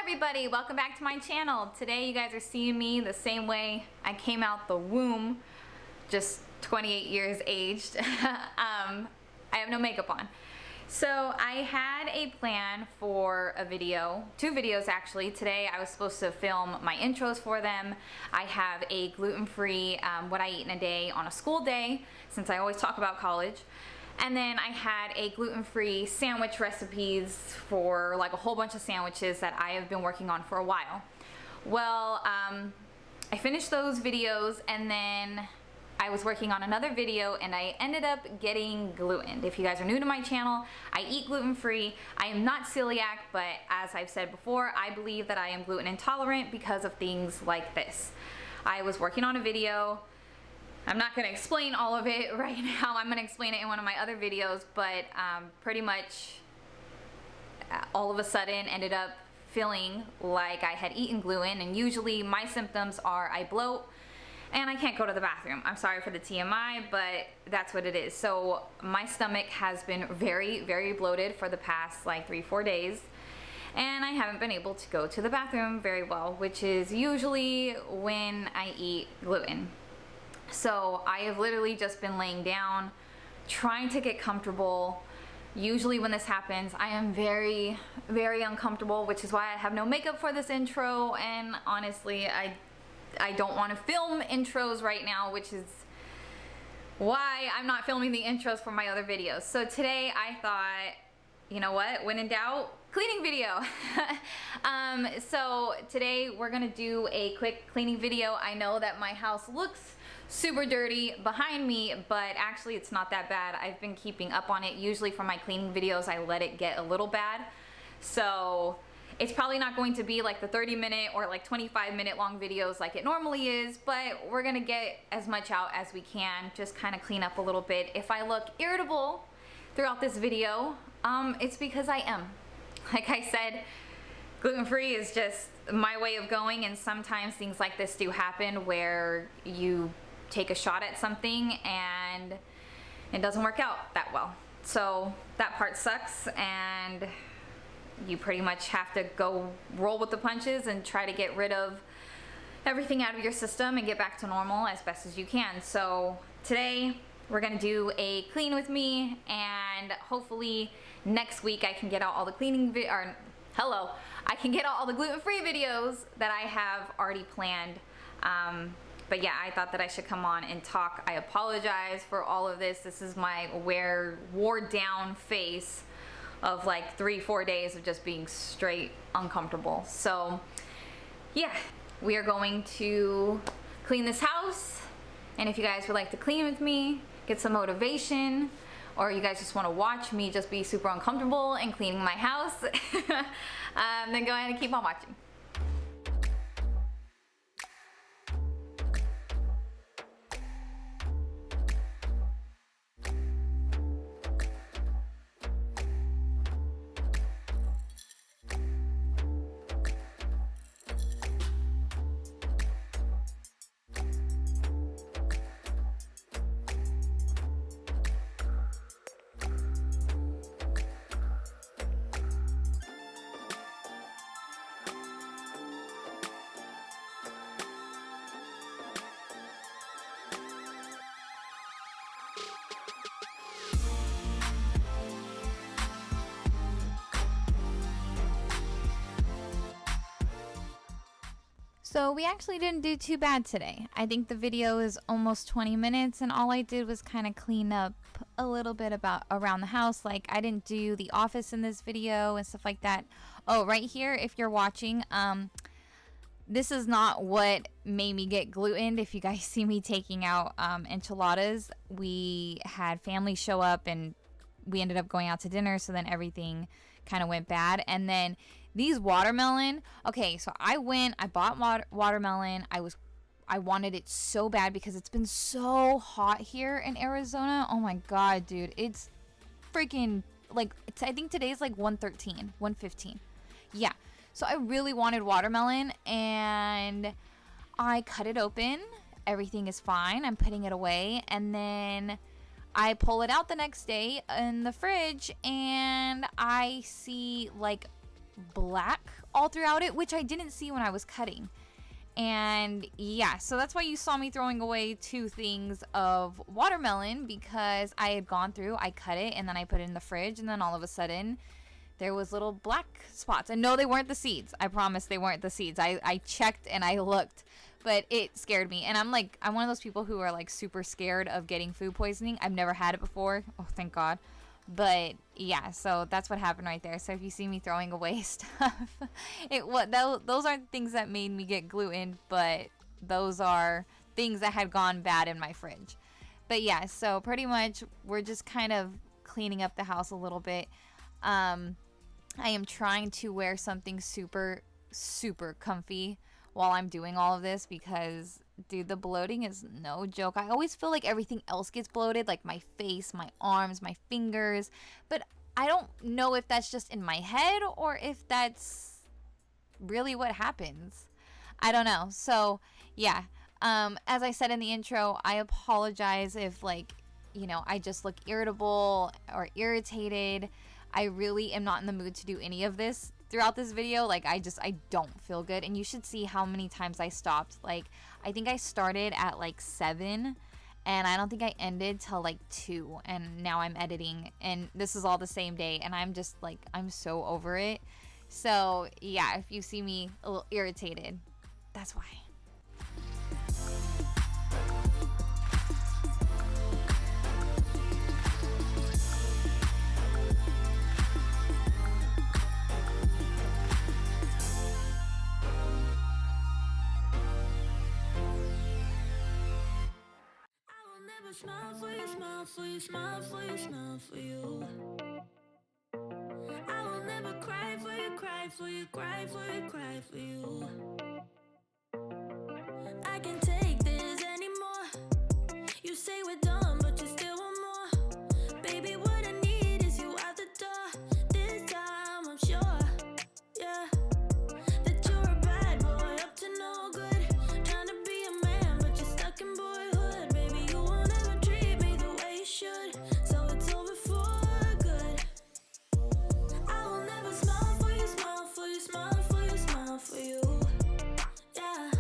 everybody, welcome back to my channel. Today you guys are seeing me the same way I came out the womb, just 28 years aged. I have no makeup on. So I had a plan for a video, 2 videos actually. Today I was supposed to film my intros for them. I have a gluten-free what I eat in a day on a school day, since I always talk about college. And then I had a gluten-free sandwich recipes for like a whole bunch of sandwiches that I have been working on for a while. Well, I finished those videos and then I was working on another video and I ended up getting gluten. If you guys are new to my channel, I eat gluten-free. I am not celiac, but as I've said before, I believe that I am gluten intolerant because of things like this. I was working on a video. I'm not going to explain all of it right now. I'm going to explain it in one of my other videos, but pretty much all of a sudden ended up feeling like I had eaten gluten, and usually my symptoms are I bloat and I can't go to the bathroom. I'm sorry for the TMI, but that's what it is. So my stomach has been very, very bloated for the past like 3-4 days, and I haven't been able to go to the bathroom very well, which is usually when I eat gluten. So I have literally just been laying down, trying to get comfortable. Usually when this happens, I am very, very uncomfortable, which is why I have no makeup for this intro, and honestly, I don't want to film intros right now, which is why I'm not filming the intros for my other videos. So today I thought, you know what, when in doubt, cleaning video. So today we're gonna do a quick cleaning video. I know that my house looks super dirty behind me, but actually it's not that bad. I've been keeping up on it. Usually for my cleaning videos, I let it get a little bad. So it's probably not going to be like the 30-minute or like 25-minute long videos like it normally is, but we're gonna get as much out as we can, just kind of clean up a little bit. If I look irritable throughout this video, it's because I am. Like I said, gluten-free is just my way of going, and sometimes things like this do happen where you take a shot at something and it doesn't work out that well. So that part sucks, and you pretty much have to go roll with the punches and try to get rid of everything out of your system and get back to normal as best as you can. So today we're gonna do a clean with me, and hopefully next week I can get out all the cleaning I can get out all the gluten-free videos that I have already planned. But yeah, I thought that I should come on and talk. I apologize for all of this. This is my wore down face of like 3-4 days of just being straight uncomfortable. So yeah, we are going to clean this house, and if you guys would like to clean with me, get some motivation, or you guys just want to watch me just be super uncomfortable and cleaning my house, then go ahead and keep on watching. So we actually didn't do too bad today. I think the video is almost 20 minutes, and all I did was kind of clean up a little bit around the house. Like, I didn't do the office in this video and stuff like that. Oh, right here, if you're watching, this is not what made me get gluten. If you guys see me taking out enchiladas, we had family show up and we ended up going out to dinner, so then everything kind of went bad. And then these watermelon, okay, so I bought watermelon. I wanted it so bad because it's been so hot here in Arizona. Oh my god, dude, it's freaking like, I think today's like 113, 115. Yeah, so I really wanted watermelon, and I cut it open. Everything is fine. I'm putting it away, and then I pull it out the next day in the fridge, and I see like black all throughout it, which I didn't see when I was cutting. And yeah, so that's why you saw me throwing away 2 things of watermelon, because I had gone through, I cut it, and then I put it in the fridge, and then all of a sudden there was little black spots. And no, they weren't the seeds. I promise they weren't the seeds. I checked and I looked, but it scared me. And I'm one of those people who are like super scared of getting food poisoning. I've never had it before. Oh, thank God. But yeah, so that's what happened right there. So if you see me throwing away stuff, those aren't things that made me get gluten, but those are things that had gone bad in my fridge. But yeah, so pretty much we're just kind of cleaning up the house a little bit. I am trying to wear something super, super comfy while I'm doing all of this, because dude, the bloating is no joke. I always feel like everything else gets bloated, like my face, my arms, my fingers, but I don't know if that's just in my head or if that's really what happens. I don't know. So yeah, as I said in the intro, I apologize if I just look irritable or irritated. I really am not in the mood to do any of this throughout this video. I don't feel good, and you should see how many times I stopped. I think I started at 7, and I don't think I ended till 2, and now I'm editing, and this is all the same day, and I'm just I'm so over it. So yeah, if you see me a little irritated, that's why. Smile for you, smile for you, smile for you, smile for you. I will never cry for you, cry for you, cry for you, cry for you. I can't take this anymore. You say we're done, but you still want more. Baby, what I need is you out the door. This time I'm sure, yeah, that you're a bad boy, up to no good. Trying to be a man, but you're stuck in boyhood. Baby, you won't ever treat me the way you should, so it's over for good. I will never smile for you, smile for you, smile for you, smile for you. Yeah,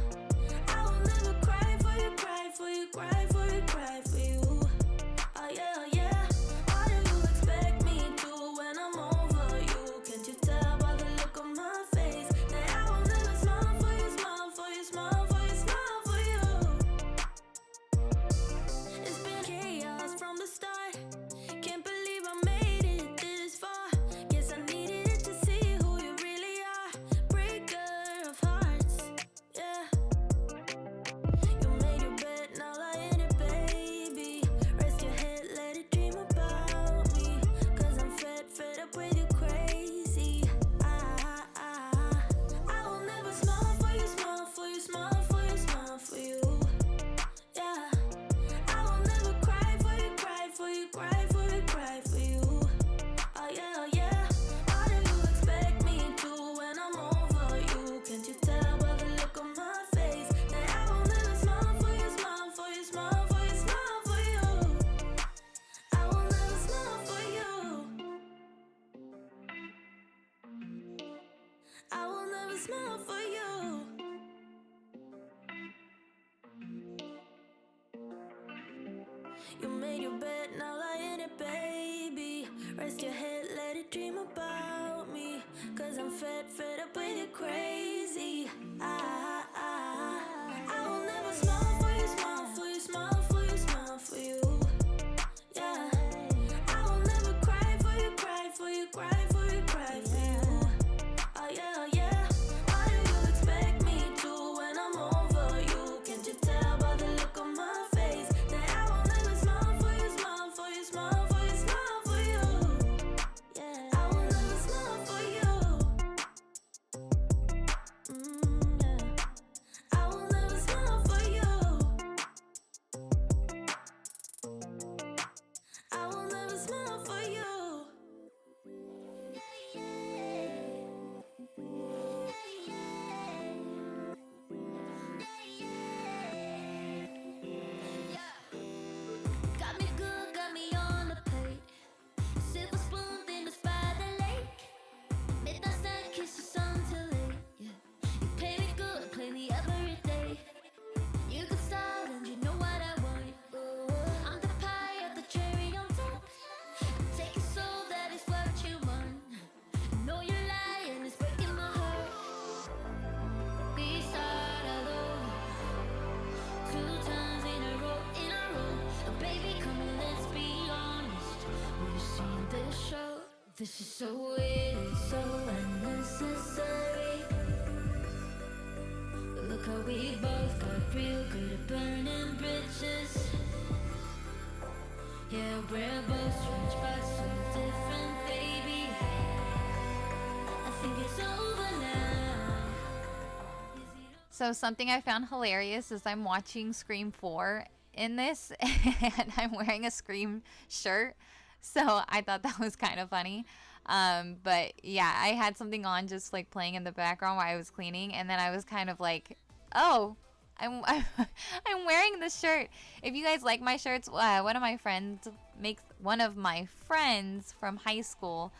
I will never cry for you, cry for you, cry for you, cry for you. Oh yeah, oh yeah. Why do you expect me to when I'm over you? Can't you tell by the look on my face that I will never smile for you, smile for you, smile for you, smile for you? It's been chaos from the start. Can't believe I made it this far. Guess I needed it to see who you really are. Breaker of hearts, yeah. You made your bed, now lie in it, baby. Rest your head, let it dream about me. Cause I'm fed up with you crazy. I will never smile for you, smile for you, smile for you, smile for you. Yeah, I will never cry for you, cry for you, cry for you, cry for you. Oh yeah, oh yeah. Why do you expect me to when I'm over you? Can't you tell by the look on my face that I will never smile for you, smile for you, smile for you, smile for you? I will never smile for you. I will never smile for you. You made your bed, now lie in it, baby. Rest your head, let it dream about me. Cause I'm fed up with you crazy. I will never smile for you, smile for you, smile for you, smile for you. Yeah, I will never cry for you, cry for you, cry for you, cry for you. Oh yeah, oh yeah. Why do you expect me to when I'm over you? Can't you tell by the look on my face that I will never smile for you, smile for you, smile for you, smile for you? Yeah, I will never smile for you. real good at burning bridges. Yeah, we're both strange but so different, baby. I think it's over now. So something I found hilarious is I'm watching Scream 4 in this and I'm wearing a Scream shirt. So I thought that was kind of funny. But yeah, I had something on just like playing in the background while I was cleaning, and then I was kind of like, oh, I'm wearing this shirt. If you guys like my shirts, one of my friends from high school,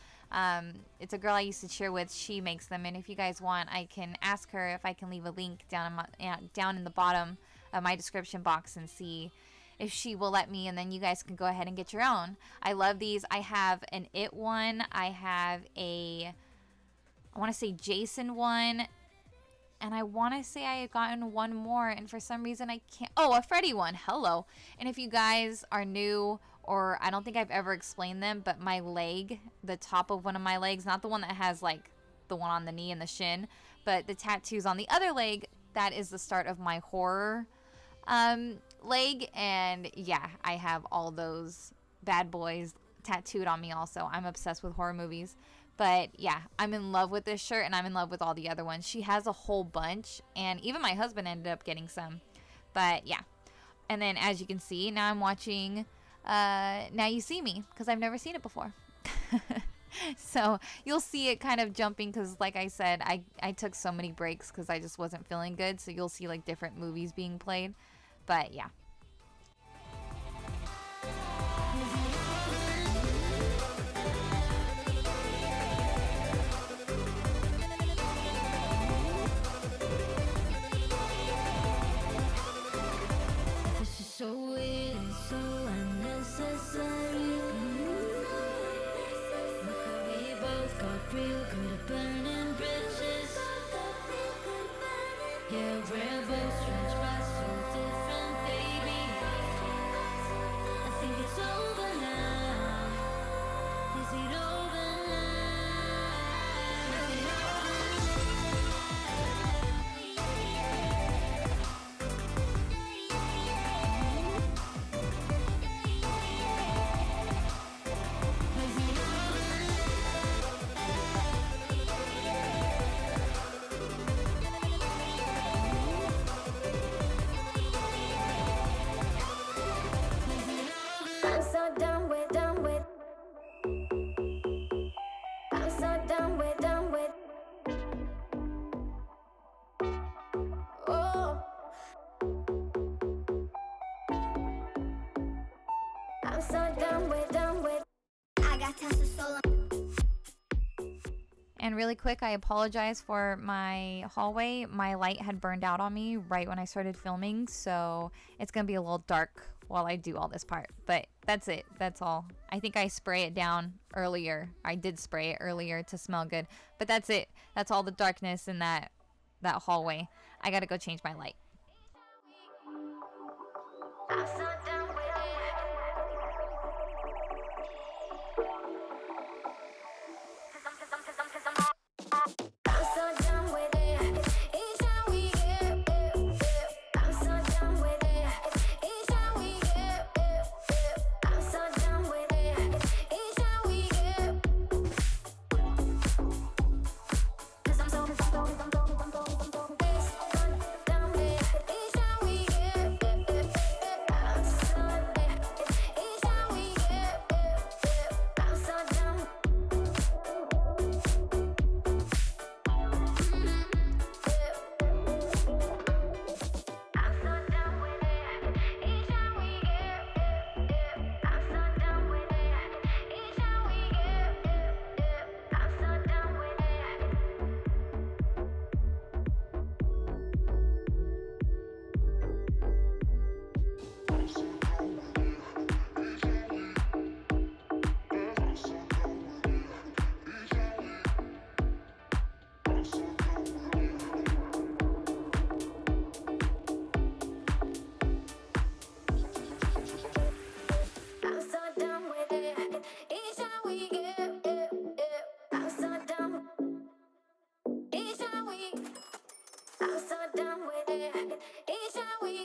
it's a girl I used to cheer with. She makes them, and if you guys want, I can ask her if I can leave a link down in the bottom of my description box and see if she will let me, and then you guys can go ahead and get your own. I love these. I have an It one. I have I want to say Jason one. And I want to say I had gotten one more, and for some reason I can't. Oh, a Freddy one. Hello. And if you guys are new, or I don't think I've ever explained them, but my leg, the top of one of my legs, not the one that has like the one on the knee and the shin, but the tattoos on the other leg, that is the start of my horror leg. And yeah, I have all those bad boys tattooed on me also. I'm obsessed with horror movies. But yeah, I'm in love with this shirt, and I'm in love with all the other ones. She has a whole bunch, and even my husband ended up getting some. But yeah. And then as you can see, now I'm watching Now You See Me, because I've never seen it before. So you'll see it kind of jumping because, like I said, I took so many breaks because I just wasn't feeling good. So you'll see like different movies being played. But yeah. This is so weird and so unnecessary. Look how we both got real good at burning bridges. Yeah, we're both strange but so different, baby. I think it's over now. Is it over now? Is it I'm so done with. I'm so done with. Oh, I'm so done with. I got tons of soul. And really quick, I apologize for my hallway. My light had burned out on me right when I started filming, so it's gonna be a little dark while I do all this part. But that's it. That's all. I think I spray it down earlier. I did spray it earlier to smell good. But that's it. That's all the darkness in that hallway. I gotta go change my light. I'm so done with it. I'm so done with it. Each time we get, I'm so done with it. Each time we get, I'm so done with it. Each time we get, 'cause I'm so done with it. Each time we get, I'm so done. Each time we get, I'm so done. I'm so done with it. Each time we get, I'm so done with it. Each time we get, I'm so done with it. I'm so done with it. Each time we get, I'm so done. Each time we, I'm so done with it. Each time we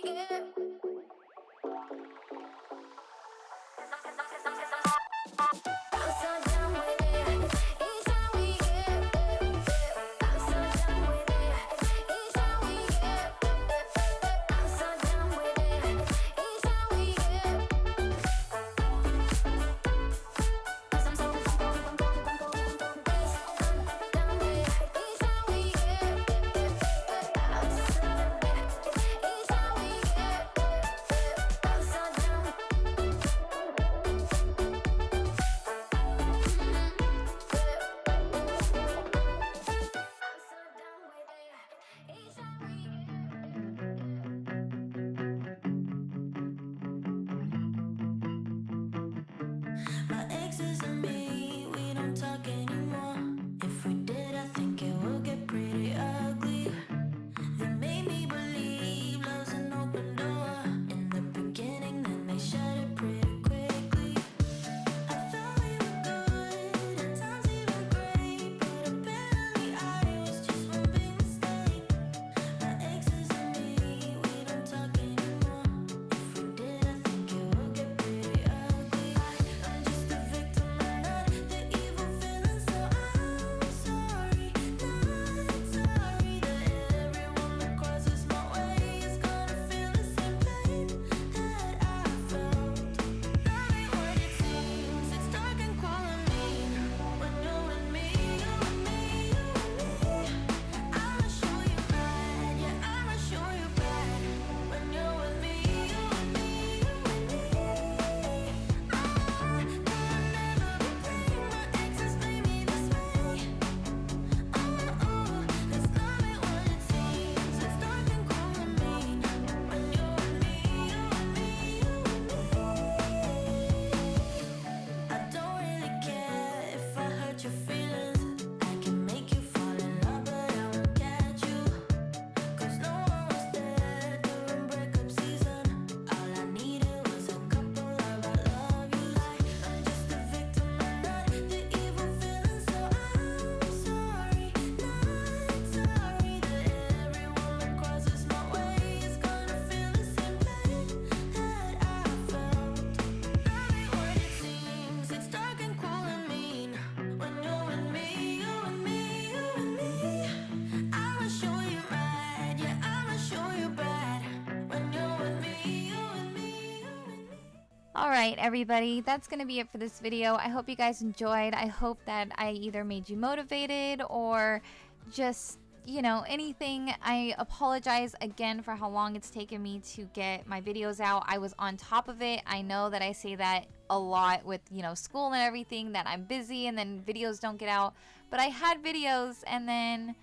Alright everybody, that's gonna be it for this video. I hope you guys enjoyed. I hope that I either made you motivated or just, you know, anything. I apologize again for how long it's taken me to get my videos out. I was on top of it. I know that I say that a lot with, you know, school and everything, that I'm busy and then videos don't get out. But I had videos and then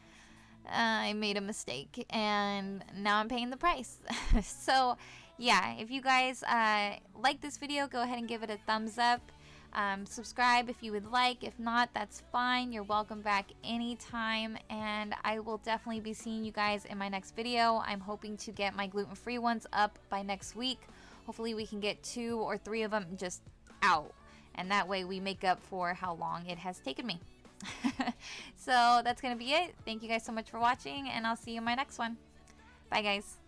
I made a mistake and now I'm paying the price. So yeah, if you guys like this video, go ahead and give it a thumbs up. Subscribe if you would like. If not, that's fine. You're welcome back anytime, and I will definitely be seeing you guys in my next video. I'm hoping to get my gluten-free ones up by next week. Hopefully we can get 2 or 3 of them just out, and that way we make up for how long it has taken me. So that's gonna be it. Thank you guys so much for watching, and I'll see you in my next one. Bye guys.